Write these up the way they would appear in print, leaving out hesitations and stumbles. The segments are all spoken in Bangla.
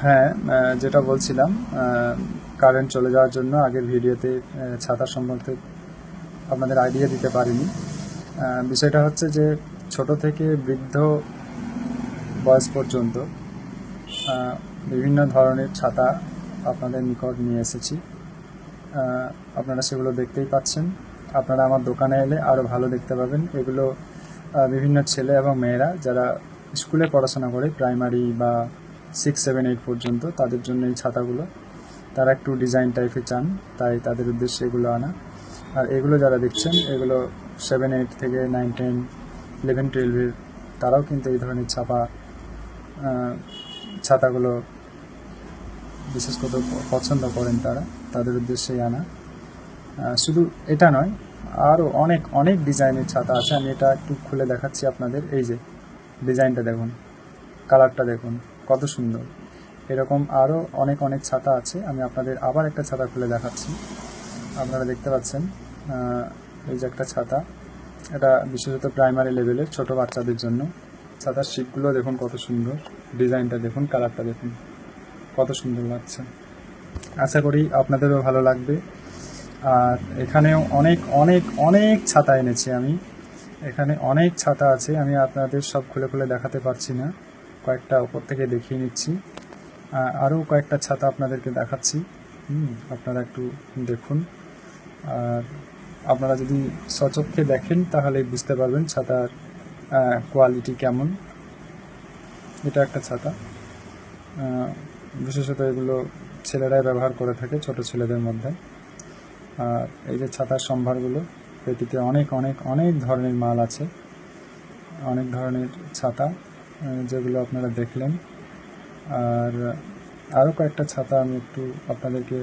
হ্যাঁ, যেটা বলছিলাম, কারেন্ট চলে যাওয়ার জন্য আগের ভিডিওতে ছাতা সম্বন্ধে আপনাদের আইডিয়া দিতে পারিনি। বিষয়টা হচ্ছে যে ছোট থেকে বৃদ্ধ বয়স পর্যন্ত বিভিন্ন ধরনের ছাতা আপনাদের নিকট নিয়ে এসেছি। আপনারা সেগুলো দেখতেই পাচ্ছেন। আপনারা আমার দোকানে এলে আরও ভালো দেখতে পাবেন। এগুলো বিভিন্ন ছেলে এবং মেয়েরা যারা স্কুলে পড়াশোনা করে, প্রাইমারি বা 6, 7, 8 পর্যন্ত, তাদের জন্য এই ছাতাগুলো। তারা একটু ডিজাইন টাইপের চান, তাই তাদের উদ্দেশ্যে এগুলো আনা। আর এগুলো যারা দেখছেন, এগুলো 7, 8 থেকে 9, 10, 11, 12-এর তারাও কিন্তু এই ধরনের ছাতাগুলো বিশেষ করে পছন্দ করেন তারা, তাদের উদ্দেশ্যেই আনা। শুধু এটা নয়, আরও অনেক অনেক ডিজাইনের ছাতা আছে। আমি এটা একটু খুলে দেখাচ্ছি আপনাদের। এই যে ডিজাইনটা দেখুন, কালারটা দেখুন কত সুন্দর। এরকম আরও অনেক অনেক ছাতা আছে। আমি আপনাদের আবার একটা ছাতা খুলে দেখাচ্ছি। আপনারা দেখতে পাচ্ছেন, এই যে একটা ছাতা, এটা বিশেষত প্রাইমারি লেভেলের ছোট বাচ্চাদের জন্য। ছাতার শিটগুলো দেখুন কত সুন্দর, ডিজাইনটা দেখুন, কালারটা দেখুন কত সুন্দর লাগছে। আশা করি আপনাদেরও ভালো লাগবে। আর এখানেও অনেক অনেক অনেক ছাতা এনেছি আমি। এখানে অনেক ছাতা আছে, আমি আপনাদের সব খুলে খুলে দেখাতে পারছি না, কয়েকটা ওপর থেকে দেখিয়ে নিচ্ছি। আরও কয়েকটা ছাতা আপনাদেরকে দেখাচ্ছি, আপনারা একটু দেখুন। আর আপনারা যদি সচক্ষে দেখেন তাহলে বুঝতে পারবেন ছাতার কোয়ালিটি কেমন। এটা একটা ছাতা, বিশেষত এগুলো ছেলেরাই ব্যবহার করে থাকে, ছোট ছেলেদের মধ্যে। আর এই যে ছাতার সম্ভারগুলো, পেটিতে অনেক অনেক অনেক ধরনের মাল আছে, অনেক ধরনের ছাতা, যেগুলো আপনারা দেখলেন। আর আরও কয়েকটা ছাতা আমি একটু আপনাদেরকে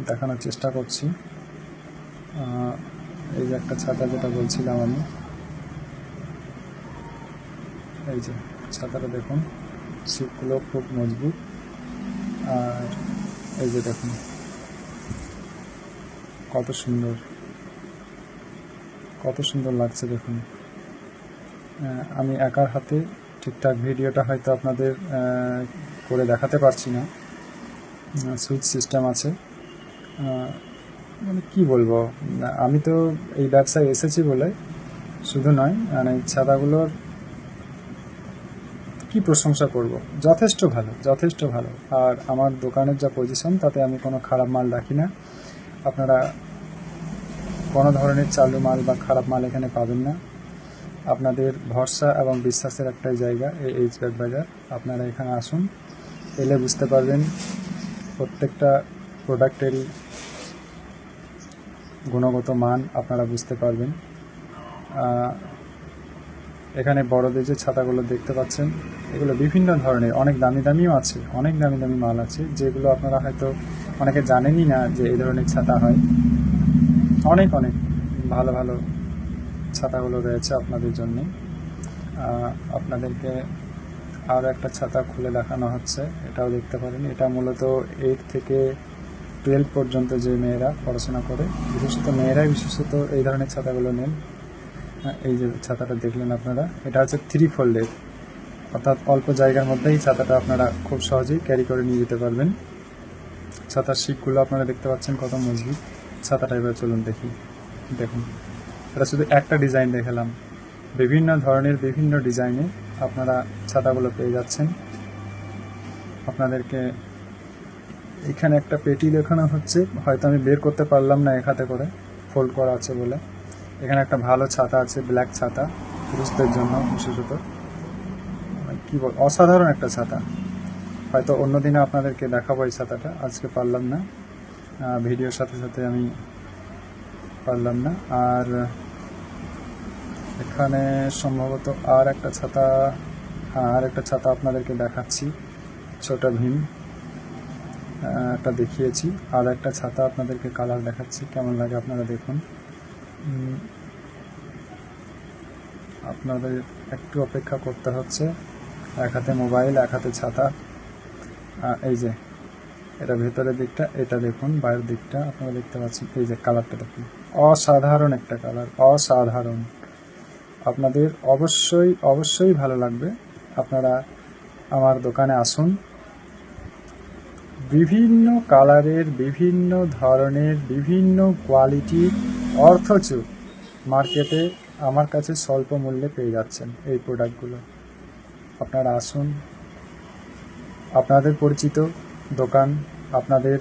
দেখানোর চেষ্টা করছি। এই যে একটা ছাতা যেটা বলছিলাম আমি, এই যে ছাতাটা দেখুন, সিটগুলো খুব মজবুত। আর এই যে দেখুন কত সুন্দর, কত সুন্দর লাগছে দেখুন। আমি একার হাতে ঠিকঠাক ভিডিওটা হয়তো আপনাদের করে দেখাতে পারছি না। সুইচ সিস্টেম আছে, মানে কী বলবো, আমি তো এই ব্যবসায় এসেছি বলে শুধু নয়, মানে ছাতাগুলোর কি প্রশংসা করব, যথেষ্ট ভালো, যথেষ্ট ভালো। আর আমার দোকানের যা পজিশন, তাতে আমি কোনো খারাপ মাল রাখি না। আপনারা কোনো ধরনের চালু মাল বা খারাপ মাল এখানে পাবেন না। আপনাদের ভরসা এবং বিশ্বাসের একটাই জায়গা এই এইচব্যাক বাজার। আপনারা এখানে আসুন, এলে বুঝতে পারবেন প্রত্যেকটা প্রোডাক্টেরই গুণগত মান আপনারা বুঝতে পারবেন। এখানে বড়দের যে ছাতাগুলো দেখতে পাচ্ছেন, এগুলো বিভিন্ন ধরনের, অনেক দামি দামিও আছে, অনেক দামি দামি মাল আছে, যেগুলো আপনারা হয়তো অনেকে জানেনই না যে এই ধরনের ছাতা হয়। অনেক অনেক ভালো ভালো ছাতাগুলো রয়েছে আপনাদের জন্যে। আপনাদেরকে আরও একটা ছাতা খুলে দেখানো হচ্ছে, এটাও দেখতে পারেন। এটা মূলত 8 থেকে 12 পর্যন্ত যে মেয়েরা পড়াশোনা করে, বিশেষত এই ধরনের ছাতাগুলো নেন। এই যে ছাতাটা দেখলেন আপনারা, এটা হচ্ছে 3 ফোল্ডের, অর্থাৎ অল্প জায়গার মধ্যেই ছাতাটা আপনারা খুব সহজেই ক্যারি করে নিয়ে যেতে পারবেন। ছাতার শিকগুলো আপনারা দেখতে পাচ্ছেন কত মজবুত। ছাতাটা এবার চলুন দেখি, দেখুন। এটা শুধু একটা ডিজাইন দেখালাম, বিভিন্ন ধরনের বিভিন্ন ডিজাইনে আপনারা ছাতাগুলো পেয়ে যাচ্ছেন। আপনাদেরকে এখানে একটা পেটি দেখানো হচ্ছে, হয়তো আমি বের করতে পারলাম না এক হাতে করে, ফোল্ড করা আছে বলে। এখানে একটা ভালো ছাতা আছে, ব্ল্যাক ছাতা, পুরুষদের জন্য বিশেষত। কী বল, অসাধারণ একটা ছাতা। হয়তো অন্য দিনে আপনাদেরকে দেখাবো এই ছাতাটা, আজকে পারলাম না, ভিডিওর সাথে সাথে আমি পারলাম না। আর এখানে সম্ভবত আর একটা ছাতা, আর একটা ছাতা আপনাদেরকে দেখাচ্ছি, ছোট ভীম একটা দেখিয়েছি। আর একটা ছাতা আপনাদেরকে কালার দেখাচ্ছি, কেমন লাগে আপনারা দেখুন। আপনাদের একটু অপেক্ষা করতে হচ্ছে, এক হাতে মোবাইল, এক হাতে ছাতা। এই যে এটা ভেতরের দিকটা, এটা দেখুন বাইরের দিকটা, আপনারা দেখতে পাচ্ছেন। এই যে কালারটা দেখুন, অসাধারণ একটা কালার, অসাধারণ। আপনাদের অবশ্যই অবশ্যই ভালো লাগবে। আপনারা আমার দোকানে আসুন, বিভিন্ন কালারের, বিভিন্ন ধরনের, বিভিন্ন কোয়ালিটির, অথচ মার্কেটে আমার কাছে স্বল্প মূল্যে পেয়ে যাচ্ছেন এই প্রোডাক্টগুলো। আপনারা আসুন, আপনাদের পরিচিত দোকান, আপনাদের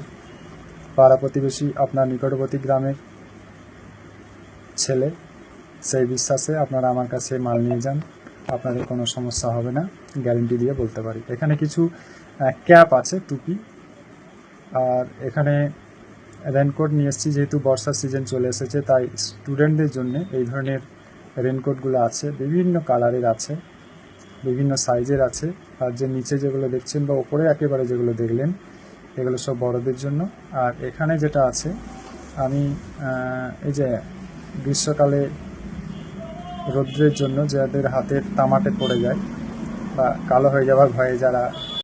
পাড়া প্রতিবেশী, আপনার নিকটবর্তী গ্রামের ছেলে, সেই বিশ্বাসে আপনারা আমার কাছে মাল নিয়ে যান, আপনাদের কোনো সমস্যা হবে না, গ্যারেন্টি দিয়ে বলতে পারি। এখানে কিছু ক্যাপ আছে, টুপি, আর এখানে রেনকোট নিয়ে এসেছি, যেহেতু বর্ষার সিজন চলে এসেছে, তাই স্টুডেন্টদের জন্য এই ধরনের রেনকোটগুলো আছে, বিভিন্ন কালারের আছে, বিভিন্ন সাইজের আছে। আর যে নিচে যেগুলো দেখছেন বা ওপরে একেবারে যেগুলো দেখলেন, এগুলো সব বড়দের জন্য। আর এখানে যেটা আছে, আমি এই যে গ্রীষ্মকালে রৌদ্রের জন্য যাদের হাতের তামাটে পড়ে যায় বা কালো হয়ে যাওয়ার ভয়ে যারা